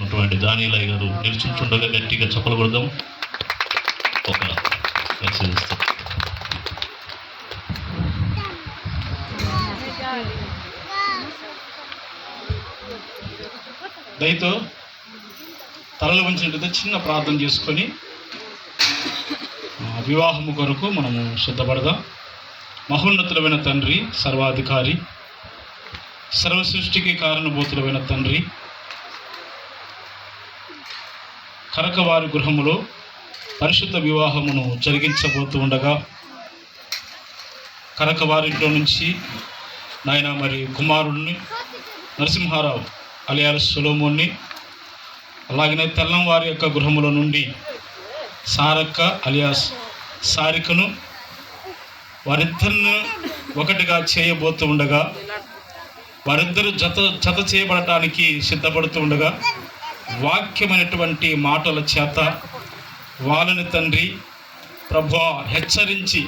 ఉన్నటువంటి దానిలయ్య గారు నిలుచుంటుండగా గట్టిగా చప్పలు కొడదాం. ఒక మెసేజ్ దయతో తలలు వంచినట్లయితే చిన్న ప్రార్థన చేసుకొని వివాహము కొరకు మనము సిద్ధపడదాం. మహోన్నతులమైన తండ్రి, సర్వాధికారి, సర్వ సృష్టికి కారణభూతులమైన తండ్రి, కరకవారి గృహములో పరిశుద్ధ వివాహమును జరిగించబోతూ ఉండగా కరకవారింట్లో నుంచి నాయన మరి కుమారుడిని నరసింహారావు అలియాస్ సొలొమోన్ని, అలాగనే తెల్లంవారి యొక్క గృహముల నుండి సారక్క అలియాస్ సారికను వారిద్దరిని ఒకటిగా చేయబోతూ ఉండగా వారిద్దరు జత చేయబడటానికి సిద్ధపడుతూ ఉండగా వాక్యమైనటువంటి మాటల చేత వాళ్ళని తండ్రి ప్రభువా హెచ్చరించి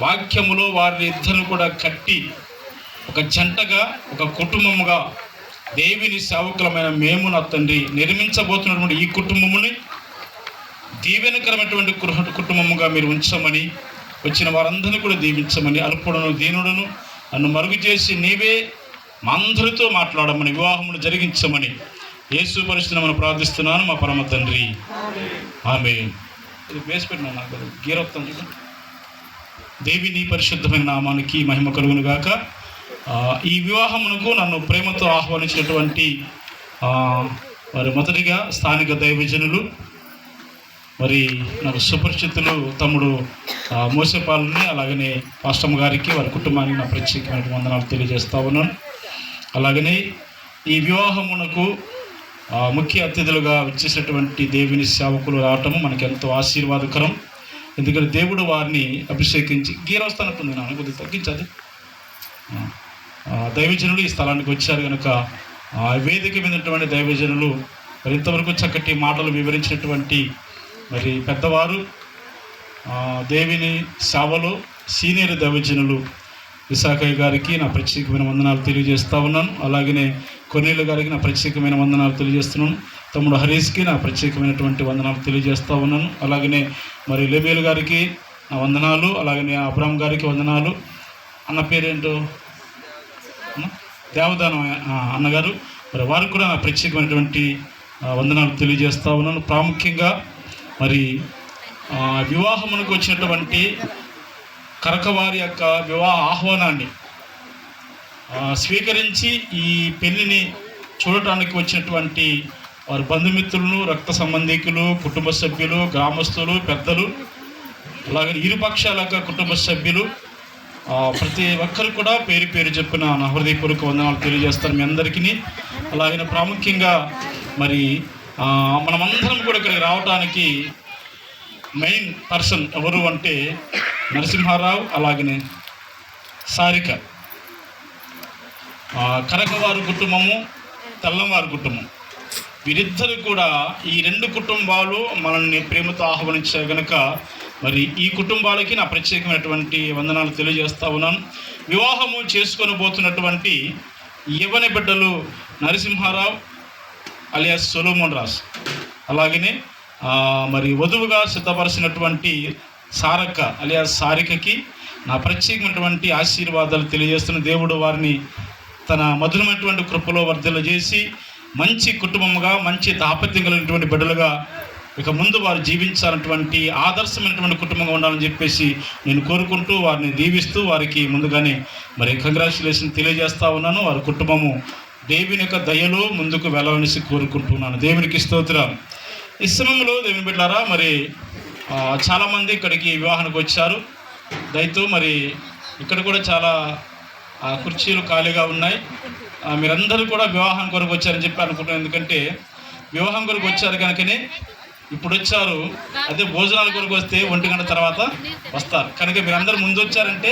వాక్యములో వారిని ఇద్దరు కూడా కట్టి ఒక జంటగా ఒక కుటుంబముగా దేవుని సేవకులమైన మేము నా తండ్రి నిర్మించబోతున్నటువంటి ఈ కుటుంబముని దీవెనకరమైనటువంటి కుటుంబముగా మీరు ఉంచమని, వచ్చిన వారందరినీ కూడా దీవించమని, అల్పుడును దీనుడును నన్ను మరుగు చేసి నీవే మా అందరితో మాట్లాడమని, వివాహమును జరిగించమని యేసు పరిస్థితిని మనం ప్రార్థిస్తున్నాను మా పరమ తండ్రి, ఆమేన్. ఇది వేసి పెట్టినా నాకు గీరొత్తం చూడండి. దేవుని పరిశుద్ధమైన నామానికి మహిమ కలుగును గాక. ఈ వివాహమునకు నన్ను ప్రేమతో ఆహ్వానించినటువంటి మరి మొదటిగా స్థానిక దైవజనులు, మరి నాకు సుపరిచితులు తమ్ముడు మోసేపాలని, అలాగనే పాస్టమ్ గారికి వారి కుటుంబానికి నా ప్రత్యేకమైన వందనాలు తెలియజేస్తా ఉన్నాను. అలాగనే ఈ వివాహమునకు ముఖ్య అతిథులుగా వచ్చేసినటువంటి దేవుని సేవకులు రావటము మనకి ఎంతో ఆశీర్వాదకరం. ఎందుకంటే దేవుడు వారిని అభిషేకించి గీరవస్థానం పొందినాను, కొద్దిగా తగ్గించదు. దైవజనులు ఈ స్థలానికి వచ్చారు కనుక వేదిక మీద ఉన్నటువంటి దైవజనులు మరి ఇంతవరకు చక్కటి మాటలు వివరించినటువంటి మరి పెద్దవారు, దేవుని సేవలో సీనియర్ దైవజనులు విశాఖయ్య గారికి నా ప్రత్యేకమైన వందనాలు తెలియజేస్తూ ఉన్నాను. అలాగనే కొన్నేళ్ళ గారికి నా ప్రత్యేకమైన వందనాలు తెలియజేస్తున్నాను. తమ్ముడు హరీష్కి నా ప్రత్యేకమైనటువంటి వందనాలు తెలియజేస్తూ ఉన్నాను. అలాగనే మరి లేబేల్ గారికి నా వందనాలు, అలాగనే అబ్రామ్ గారికి వందనాలు. అన్న పేరేంటో దేవదానం అన్నగారు, మరి వారికి కూడా నా ప్రత్యేకమైనటువంటి వందనాలు తెలియజేస్తూ ఉన్నాను. ప్రాముఖ్యంగా మరి వివాహమునకు వచ్చినటువంటి కరకవారి యొక్క వివాహ ఆహ్వానాన్ని స్వీకరించి ఈ పెళ్లిని చూడటానికి వచ్చినటువంటి వారి బంధుమిత్రులను, రక్త సంబంధికులు, కుటుంబ సభ్యులు, గ్రామస్తులు, పెద్దలు, అలాగే ఇరుపక్షాల కుటుంబ సభ్యులు, ప్రతి ఒక్కరు కూడా పేరు పేరు చెప్పిన నా హృదయపూర్వక వందనాలు తెలియజేస్తాను మీ అందరికీ. అలాగే ప్రాముఖ్యంగా మరి మనమందరం కూడా ఇక్కడికి రావడానికి మెయిన్ పర్సన్ ఎవరు అంటే నరసింహారావు, అలాగనే సారిక, కరకవారి కుటుంబము, తెల్లంవారి కుటుంబం, వీరిద్దరు కూడా ఈ రెండు కుటుంబాలు మనల్ని ప్రేమతో ఆహ్వానించారు కనుక మరి ఈ కుటుంబాలకి నా ప్రత్యేకమైనటువంటి వందనాలు తెలియజేస్తూ ఉన్నాను. వివాహము చేసుకొని పోతున్నటువంటి యవ్వన బిడ్డలు నరసింహారావు అలియాస్ సొలొమోన్ రాజు, అలాగనే మరి వధువుగా సిద్ధపరిచినటువంటి సారక్క అలియాస్ సారికకి నా ప్రత్యేకమైనటువంటి ఆశీర్వాదాలు తెలియజేస్తున్న దేవుడు వారిని తన మధురమైనటువంటి కృపలో వర్ధల చేసి మంచి కుటుంబముగా, మంచి దాపత్యం కలిగినటువంటి బిడ్డలుగా ఇక ముందు వారు జీవించాలన్నటువంటి ఆదర్శమైనటువంటి కుటుంబంగా ఉండాలని చెప్పేసి నేను కోరుకుంటూ వారిని దీవిస్తూ వారికి ముందుగానే మరి కంగ్రాచులేషన్ తెలియజేస్తూ ఉన్నాను. వారి కుటుంబము దేవుని యొక్క దయలో ముందుకు వెళ్ళాలనేసి కోరుకుంటున్నాను. దేవునికి స్తోత్రం. ఈ సమయంలో దేవుని బిడ్డలారా, మరి చాలామంది ఇక్కడికి వివాహానికి వచ్చారు. దయతో మరి ఇక్కడ కూడా చాలా కుర్చీలు ఖాళీగా ఉన్నాయి. మీరందరూ కూడా వివాహం కొరకు వచ్చారని చెప్పి అనుకుంటున్నాను. ఎందుకంటే వివాహం కొరకు వచ్చారు కనుకనే ఇప్పుడు వచ్చారు. అదే భోజనాల కొరకు వస్తే 1 గంట తర్వాత వస్తారు. కనుక మీరందరూ ముందు వచ్చారంటే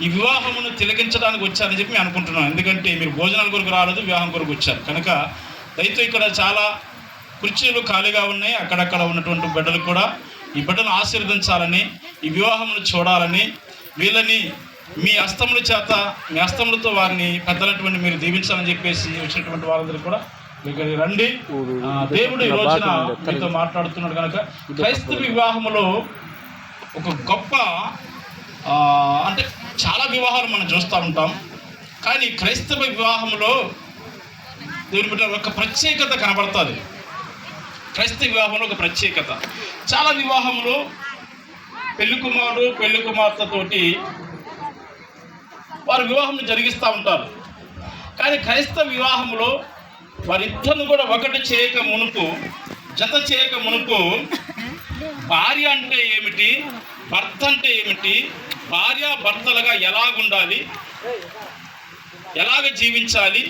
ఈ వివాహమును తిలకించడానికి వచ్చారని చెప్పి మేము అనుకుంటున్నాం. ఎందుకంటే మీరు భోజనాల కొరకు రాలేదు, వివాహం కొరకు వచ్చారు కనుక దయతో ఇక్కడ చాలా కుర్చీలు ఖాళీగా ఉన్నాయి. అక్కడక్కడ ఉన్నటువంటి బిడ్డలు కూడా ఈ బిడ్డను ఆశీర్వదించాలని, ఈ వివాహమును చూడాలని, వీళ్ళని మీ హస్తముల చేత, మీ హస్తములతో వారిని పెద్దలటువంటి మీరు దీవించాలని చెప్పేసి వచ్చినటువంటి వాళ్ళందరూ కూడా ఇక్కడికి రండి. దేవుడు ఈ రోజున మీతో మాట్లాడుతున్నాడు కనుక క్రైస్తవ వివాహములో ఒక గొప్ప అంటే చాలా వివాహాలు మనం చూస్తూ ఉంటాం, కానీ క్రైస్తవ వివాహంలో దేవుని బిడ్డ ఒక ప్రత్యేకత కనబడుతుంది. క్రైస్తవ వివాహంలో ఒక ప్రత్యేకత. చాలా వివాహంలో పెళ్లి కుమారుడు పెళ్లి కుమార్తెతోటి వారు వివాహం జరిగిస్తూ ఉంటారు, కానీ క్రైస్తవ వివాహంలో వారిద్దరిని కూడా ఒకటి చేయక మునుపు, జత చేయక మునుపు భార్య అంటే ఏమిటి, భర్త అంటే ఏమిటి, భార్య భర్తలుగా ఎలాగుండాలి, ఎలాగ జీవించాలి,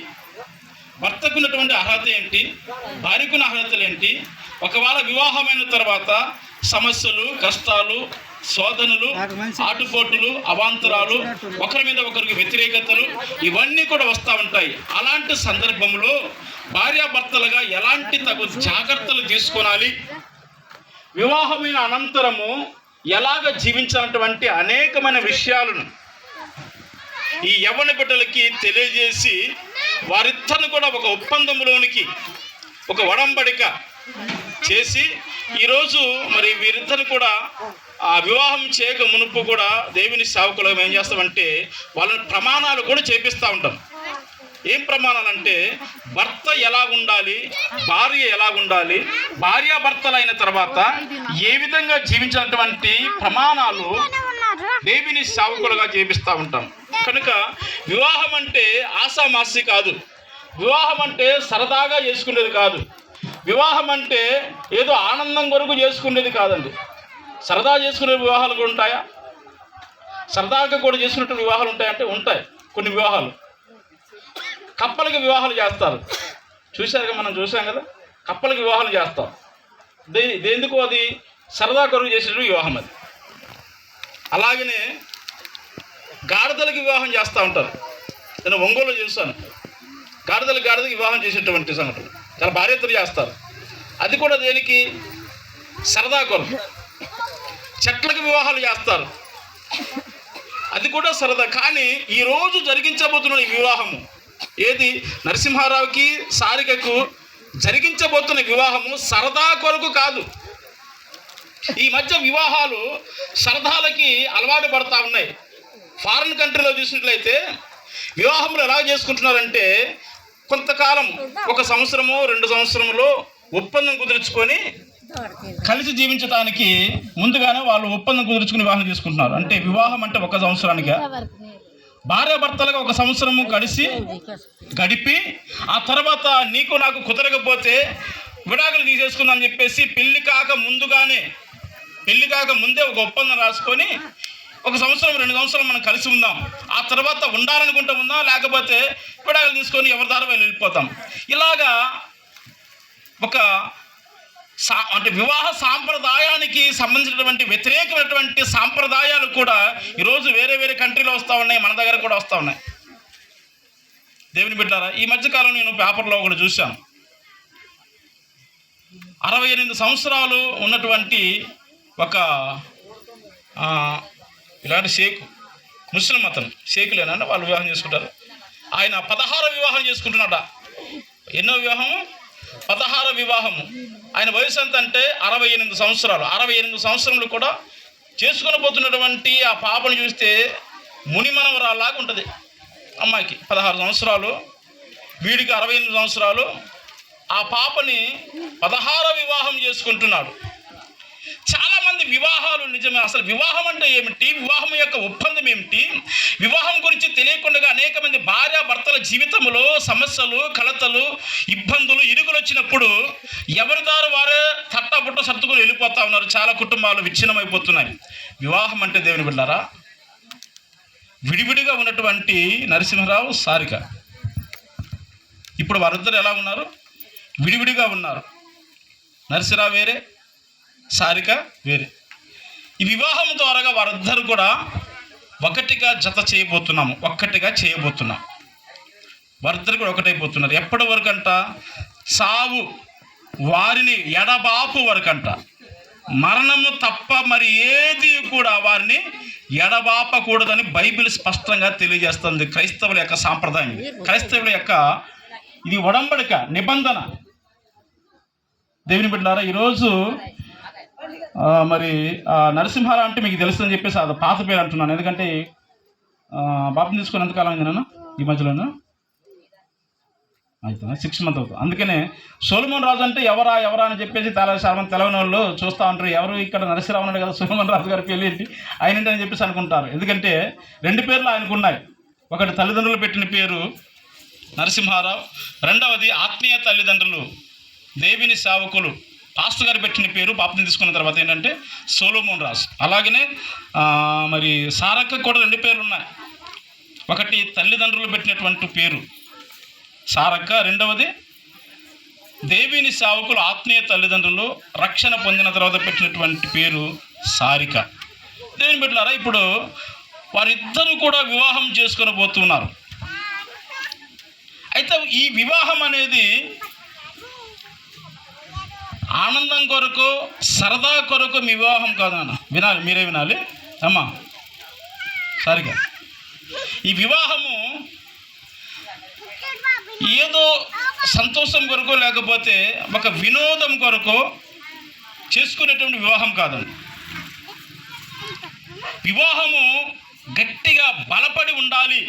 భర్తకున్నటువంటి అర్హత ఏంటి, భార్యకున్న అర్హతలు ఏంటి, ఒకవేళ వివాహమైన తర్వాత సమస్యలు, కష్టాలు, శోధనలు, ఆటుపోటులు, అవాంతరాలు, ఒకరి మీద ఒకరికి వ్యతిరేకతలు, ఇవన్నీ కూడా వస్తూ ఉంటాయి. అలాంటి సందర్భంలో భార్యాభర్తలుగా ఎలాంటి తగు జాగ్రత్తలు తీసుకోవాలి, వివాహమైన అనంతరము ఎలాగ జీవించాలన్నటువంటి అనేకమైన విషయాలను ఈ యవ్వన బిడ్డలకి తెలియజేసి వారిద్దరిని కూడా ఒక ఒప్పందంలోనికి, ఒక ఒడంబడిక చేసి ఈరోజు మరి వీరిద్దరు కూడా ఆ వివాహం చేయక మునుపు కూడా దేవుని సేవకులు ఏం చేస్తామంటే వాళ్ళని ప్రమాణాలు కూడా చేపిస్తూ ఉంటాం. ఏం ప్రమాణాలంటే భర్త ఎలా ఉండాలి, భార్య ఎలా ఉండాలి, భార్యాభర్తలైన తర్వాత ఏ విధంగా జీవించినటువంటి ప్రమాణాలు దేవుని సేవకులుగా చేపిస్తూ ఉంటాం. కనుక వివాహం అంటే ఆసామాసి కాదు, వివాహం అంటే సరదాగా చేసుకునేది కాదు, వివాహం అంటే ఏదో ఆనందం కొరకు చేసుకునేది కాదండి. సరదా చేసుకునే వివాహాలు కూడా ఉంటాయా? సరదాగా కూడా చేసుకునే వివాహాలు ఉంటాయంటే ఉంటాయి. కొన్ని వివాహాలు కప్పలకి వివాహాలు చేస్తారు, చూశారుగా, మనం చూసాం కదా, కప్పలకి వివాహాలు చేస్తాం. దేందుకు? అది సరదా కొరకు చేసిన వివాహం అది. అలాగనే గాడిదలకి వివాహం చేస్తూ ఉంటారు. నేను ఒంగోలు చూస్తాను, గాడిదలకి వివాహం చేసేటువంటి సంఘటన చాలా భార్యతలు చేస్తారు. అది కూడా దేనికి? సరదా కొరకు. చెట్లకి వివాహాలు చేస్తారు, అది కూడా సరదా. కానీ ఈరోజు జరిగించబోతున్న ఈ వివాహము ఏది? నరసింహారావుకి సారికకు జరిగించబోతున్న వివాహము సరదా కొరకు కాదు. ఈ మధ్య వివాహాలు సరదాలకి అలవాటు పడతా ఉన్నాయి. ఫారిన్ కంట్రీలో చూసినట్లయితే వివాహములు ఎలా చేసుకుంటున్నారంటే కొంతకాలం, 1 సంవత్సరమో 2 సంవత్సరంలో ఒప్పందం కుదుర్చుకొని కలిసి జీవించడానికి ముందుగానే వాళ్ళు ఒప్పందం కుదుర్చుకుని వివాహం చేసుకుంటున్నారు. అంటే వివాహం అంటే 1 సంవత్సరానికే, భార్యాభర్తలుగా 1 సంవత్సరము కలిసి గడిపి ఆ తర్వాత నీకు నాకు కుదరకపోతే విడాకులు తీసేసుకుందని చెప్పేసి పెళ్లి కాక ముందే ఒక ఒప్పందం రాసుకొని 1 సంవత్సరం 2 సంవత్సరాలు మనం కలిసి ఉందాం, ఆ తర్వాత ఉండాలనుకుంటూ ఉందాం, లేకపోతే విడాకులు తీసుకొని ఎవరి దారి వెళ్ళిపోతాం. ఇలాగా ఒక అంటే వివాహ సాంప్రదాయానికి సంబంధించినటువంటి వ్యతిరేకమైనటువంటి సాంప్రదాయాలు కూడా ఈరోజు వేరే వేరే కంట్రీలో వస్తూ ఉన్నాయి, మన దగ్గర కూడా వస్తూ ఉన్నాయి. దేవుని బిడ్డారా, ఈ మధ్యకాలం నేను పేపర్లో ఒకటి చూశాను. 68 సంవత్సరాలు ఉన్నటువంటి ఒక ఇలాంటి షేకు, ముస్లిం అతను, షేకులేనంటే వాళ్ళు వివాహం చేసుకుంటారు. ఆయన 16 వివాహం చేసుకుంటున్నాడ. ఎన్నో వివాహము? 16 వివాహము. ఆయన వయసు ఎంత అంటే 68 సంవత్సరాలు. 68 సంవత్సరములు కూడా చేసుకుని పోతున్నటువంటి ఆ పాపను చూస్తే మునిమనవరాలాగా ఉంటుంది. అమ్మాయికి 16 సంవత్సరాలు, వీడికి 68 సంవత్సరాలు. ఆ పాపని 16 వివాహం చేసుకుంటున్నాడు. చాలామంది వివాహాలు నిజమే. అసలు వివాహం అంటే ఏమిటి, వివాహం యొక్క ఒప్పందం ఏమిటి, వివాహం గురించి తెలియకుండా అనేక మంది భార్యాభర్తల జీవితంలో సమస్యలు, కలతలు, ఇబ్బందులు, ఇరుకులు వచ్చినప్పుడు ఎవరి దారి వారే తట్టబుట్ట సర్దుకుని వెళ్ళిపోతా ఉన్నారు. చాలా కుటుంబాలు విచ్ఛిన్నమైపోతున్నాయి. వివాహం అంటే దేవుని బిడ్డారా, విడివిడిగా ఉన్నటువంటి నరసింహరావు, సారిక, ఇప్పుడు వారిద్దరు ఎలా ఉన్నారు? విడివిడిగా ఉన్నారు. నరసింహరావు వేరే, సారిక వేరే. ఈ వివాహం ద్వారా వారిద్దరు కూడా ఒకటిగా జత చేయబోతున్నాము, ఒక్కటిగా చేయబోతున్నాం. వారిద్దరు కూడా ఒకటైపోతున్నారు. ఎప్పటి వరకంట? సావు వారిని ఎడబాపు వరకంట. మరణము తప్ప మరి ఏది కూడా వారిని ఎడబాపకూడదని బైబిల్ స్పష్టంగా తెలియజేస్తుంది. క్రైస్తవుల యొక్క సాంప్రదాయం, క్రైస్తవుల యొక్క ఇది ఒడంబడిక, నిబంధన. దేవుని బిడ్డలారా, ఈరోజు మరి నరసింహారావు అంటే మీకు తెలుస్తుందని చెప్పేసి అది పాత పేరు అంటున్నాను. ఎందుకంటే బాప్తిసం తీసుకుని ఎంతకాలం అయింది నాన్న? ఈ మధ్యలోనూ అయితే 6 months అవుతుంది. అందుకనే సొలొమోన్ రాజు అంటే ఎవరా అని చెప్పేసి చాలా మంది తెలవని వాళ్ళు చూస్తూ ఉంటారు. ఎవరు ఇక్కడ నరసింహరావు ఉన్నాడు కదా, సొలొమోన్ రాజు గారి పెళ్ళి ఏంటి ఆయన అని చెప్పేసి అనుకుంటారు. ఎందుకంటే 2 పేర్లు ఆయనకు ఉన్నాయి. ఒకటి తల్లిదండ్రులు పెట్టిన పేరు నరసింహారావు, రెండవది ఆత్మీయ తల్లిదండ్రులు దేవుని సేవకులు పాస్టర్ గారు పెట్టిన పేరు బాప్తిసం తీసుకున్న తర్వాత ఏంటంటే సొలొమోన్ రాజు. అలాగనే మరి సారక్క కూడా 2 పేర్లు ఉన్నాయి. ఒకటి తల్లిదండ్రులు పెట్టినటువంటి పేరు సారక్క, రెండవది దేవుని సేవకులు ఆత్మీయ తల్లిదండ్రులు రక్షణ పొందిన తర్వాత పెట్టినటువంటి పేరు సారిక. దేవుని బిడ్డలారా, ఇప్పుడు వారిద్దరూ కూడా వివాహం చేసుకొని పోతున్నారు. అయితే ఈ వివాహం అనేది ఆనందం కొరకు, సరదా కొరకు మీ వివాహం కాదు నాన్న. వినాలి, మీరే వినాలి అమ్మా. సారిగా ఈ వివాహము ఏదో సంతోషం కొరకు లేకపోతే ఒక వినోదం కొరకు చేసుకునేటువంటి వివాహం కాదండి. వివాహము గట్టిగా బలపడి ఉండాలి.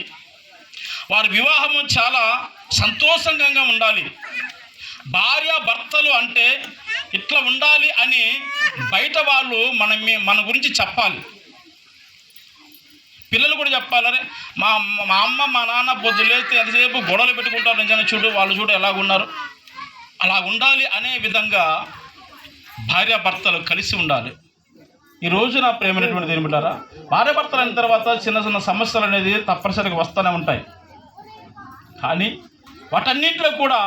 వారి వివాహము చాలా సంతోషంగా ఉండాలి. భార్య భర్తలు అంటే ఇట్లా ఉండాలి అని బయట వాళ్ళు మన గురించి చెప్పాలి. పిల్లలు కూడా చెప్పాలి, అరే మా అమ్మ మా నాన్న పొద్దులేస్తే ఎంతసేపు గొడవలు పెట్టుకుంటారు, నిజంగా చూడు వాళ్ళు చూడు ఎలాగున్నారు, అలా ఉండాలి అనే విధంగా భార్య భర్తలు కలిసి ఉండాలి. ఈ రోజు నా ప్రేమైనటువంటి దేని బిడ్డారా, భార్య భర్తలు అయిన తర్వాత చిన్న సమస్యలు అనేది తప్పనిసరిగా వస్తూనే ఉంటాయి. కానీ వాటన్నింటిలో కూడా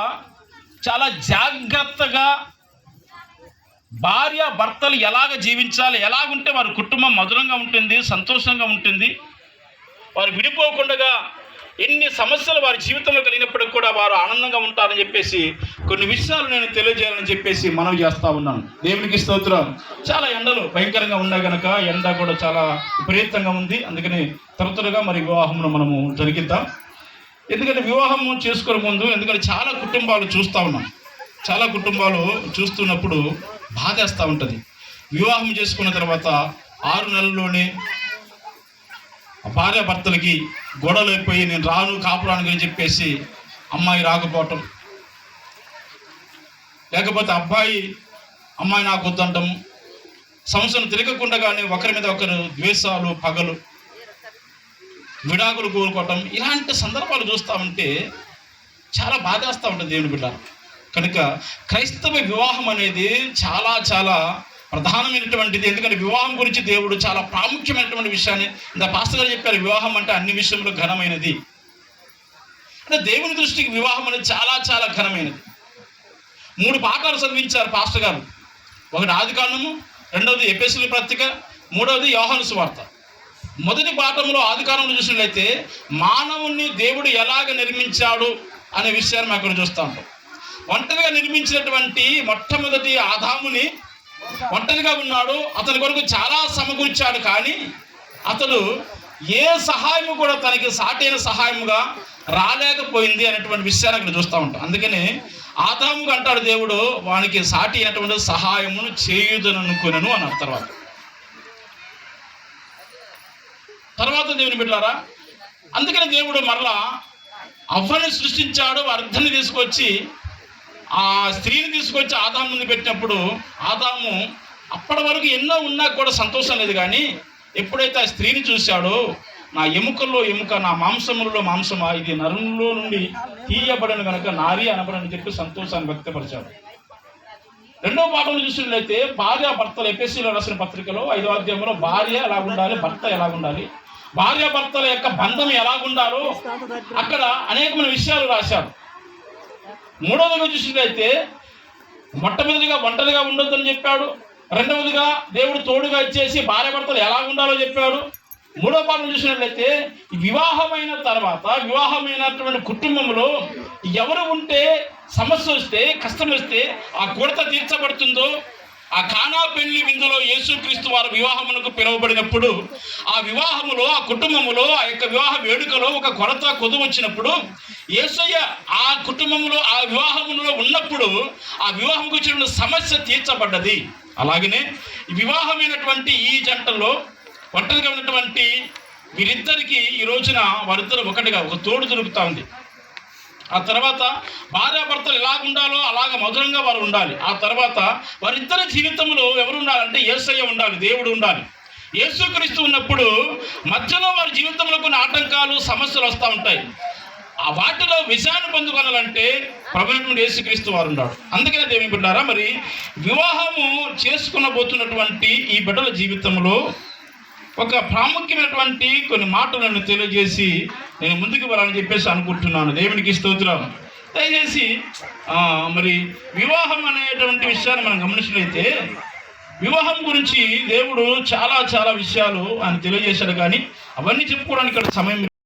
చాలా జాగ్రత్తగా భార్య భర్తలు ఎలాగ జీవించాలి, ఎలాగుంటే వారి కుటుంబం మధురంగా ఉంటుంది, సంతోషంగా ఉంటుంది, వారు విడిపోకుండా ఎన్ని సమస్యలు వారి జీవితంలో కలిగినప్పటికీ కూడా వారు ఆనందంగా ఉంటారని చెప్పేసి కొన్ని విషయాలు నేను తెలియజేయాలని చెప్పేసి మనవి చేస్తూ ఉన్నాను. దేవునికి స్తోత్రం. చాలా ఎండలు భయంకరంగా ఉన్నాయి కనుక ఎండ కూడా చాలా విపరీతంగా ఉంది. అందుకని త్వరగా మరి వివాహంలో మనము జరిగిద్దాం. ఎందుకంటే వివాహం చేసుకునే ముందు, ఎందుకంటే చాలా కుటుంబాలు చూస్తూ ఉన్నాం, చాలా కుటుంబాలు చూస్తున్నప్పుడు బాధేస్తూ ఉంటుంది. వివాహం చేసుకున్న తర్వాత 6 నెలల్లోనే భార్య భర్తలకి గొడవలు అయిపోయి నేను రాను కాపురానికి అని చెప్పేసి అమ్మాయి రాకపోవటం, లేకపోతే అబ్బాయి అమ్మాయి నాకు వద్దంటం, సంవత్సరం తిరగకుండా కానీ ఒకరి మీద ఒకరు ద్వేషాలు, పగలు, విడాకులు కోరుకోవటం, ఇలాంటి సందర్భాలు చూస్తూ ఉంటే చాలా బాధేస్తూ ఉంటుంది దేవుని బిడ్డ. కనుక క్రైస్తవ వివాహం అనేది చాలా చాలా ప్రధానమైనటువంటిది. ఎందుకంటే వివాహం గురించి దేవుడు చాలా ప్రాముఖ్యమైనటువంటి విషయాన్ని ఇంత పాస్టర్ గారు చెప్పారు. వివాహం అంటే అన్ని విషయంలో ఘనమైనది. అంటే దేవుని దృష్టికి వివాహం అనేది చాలా చాలా ఘనమైనది. 3 పాఠాలు చదివించారు పాస్టర్ గారు. ఒకటి ఆదికాండము, రెండవది ఎఫెసీయుల పత్రిక, మూడవది యోహాను సువార్త. మొదటి పాఠంలో ఆదికాండంలో చూసినట్లయితే మానవుణ్ణి దేవుడు ఎలాగ నిర్మించాడు అనే విషయాన్ని మేము అక్కడ చూస్తూ ఉంటాం. ఒంటరిగా నిర్మించినటువంటి మొట్టమొదటి ఆదాముని ఒంటరిగా ఉన్నాడు, అతని కొరకు చాలా సమకూర్చాడు, కానీ అతడు ఏ సహాయము కూడా తనకి సాటైన సహాయముగా రాలేకపోయింది అనేటువంటి విషయాన్ని అక్కడ చూస్తూ ఉంటాం. అందుకని ఆదాముగా అంటాడు దేవుడు, వానికి సాటి అయినటువంటి సహాయమును చేయుదననుకొనెను అన్నారు. తర్వాత దేవుని బిడ్డలారా, అందుకని దేవుడు మరలా అవ్వని సృష్టించాడు. వారిద్దరిని తీసుకొచ్చి ఆ స్త్రీని తీసుకొచ్చి ఆదాము ముందు పెట్టినప్పుడు ఆదాము అప్పటి వరకు ఎన్నో ఉన్నా కూడా సంతోషం లేదు. కానీ ఎప్పుడైతే ఆ స్త్రీని చూశాడో, నా ఎముకల్లో ఎముక, నా మాంసములలో మాంసమా, ఇది నరుల్లో నుండి తీయబడిన కనుక నారీ అనబడని చెప్పి సంతోషాన్ని వ్యక్తపరిచాడు. 2వ పాఠంలో చూసినట్లయితే భార్య భర్తలు ఎఫెసీయులకు రాసిన పత్రికలో 5వ అధ్యాయంలో భార్య ఎలాగుండాలి, భర్త ఎలాగుండాలి, భార్య భర్తల యొక్క బంధం ఎలాగుండాలో అక్కడ అనేకమైన విషయాలు రాశారు. 3వదిగా చూసినట్లయితే మొట్టమొదటిగా ఒంటరిగా ఉండొద్దని చెప్పాడు. 2వదిగా దేవుడు తోడుగా ఇచ్చేసి భార్య భర్తలు ఎలా ఉండాలో చెప్పాడు. 3వ పాఠం చూసినట్లయితే వివాహమైన తర్వాత వివాహమైనటువంటి కుటుంబంలో ఎవరు ఉంటే సమస్య వస్తే, కష్టం వస్తే ఆ కొరత తీర్చబడుతుందో, ఆ కానా పెళ్లి విందులో యేసుక్రీస్తు వారు వివాహమునకు పిలువబడినప్పుడు ఆ వివాహములో, ఆ కుటుంబములో, ఆ యొక్క వివాహ వేడుకలో ఒక కొరత కొదువు వచ్చినప్పుడు యేసయ్య ఆ కుటుంబంలో, ఆ వివాహములో ఉన్నప్పుడు ఆ వివాహంకు వచ్చిన సమస్య తీర్చబడ్డది. అలాగనే వివాహమైనటువంటి ఈ జంటలో ఒంటరిగా ఉన్నటువంటి వీరిద్దరికి ఈ రోజున వారిద్దరు ఒకటిగా ఒక తోడు దొరుకుతా ఉంది. ఆ తర్వాత భార్యాభర్తలు ఎలాగ ఉండాలో అలాగ మధురంగా వారు ఉండాలి. ఆ తర్వాత వారిద్దరి జీవితంలో ఎవరు ఉండాలంటే యేసయ్య ఉండాలి, దేవుడు ఉండాలి. యేసుక్రీస్తు ఉన్నప్పుడు మధ్యలో వారి జీవితంలో కొన్ని ఆటంకాలు, సమస్యలు వస్తూ ఉంటాయి. ఆ వాటిలో విజయాన్ని పొందుకోవాలంటే ప్రభువైనటువంటి యేసుక్రీస్తు వారు ఉన్నాడు. అందుకనే దేవుని బిడ్డలారా, మరి వివాహము చేసుకునబోతున్నటువంటి ఈ బిడ్డల జీవితంలో ఒక ప్రాముఖ్యమైనటువంటి కొన్ని మాటలను తెలియజేసి నేను ముందుకు వెళ్ళాలని చెప్పేసి అనుకుంటున్నాను. దేవునికి స్తోత్రం. దయచేసి మరి వివాహం అనేటువంటి విషయాన్ని మనం గమనించినట్లయితే వివాహం గురించి దేవుడు చాలా చాలా విషయాలు ఆయన తెలియజేశాడు, కానీ అవన్నీ చెప్పుకోవడానికి ఇక్కడ సమయం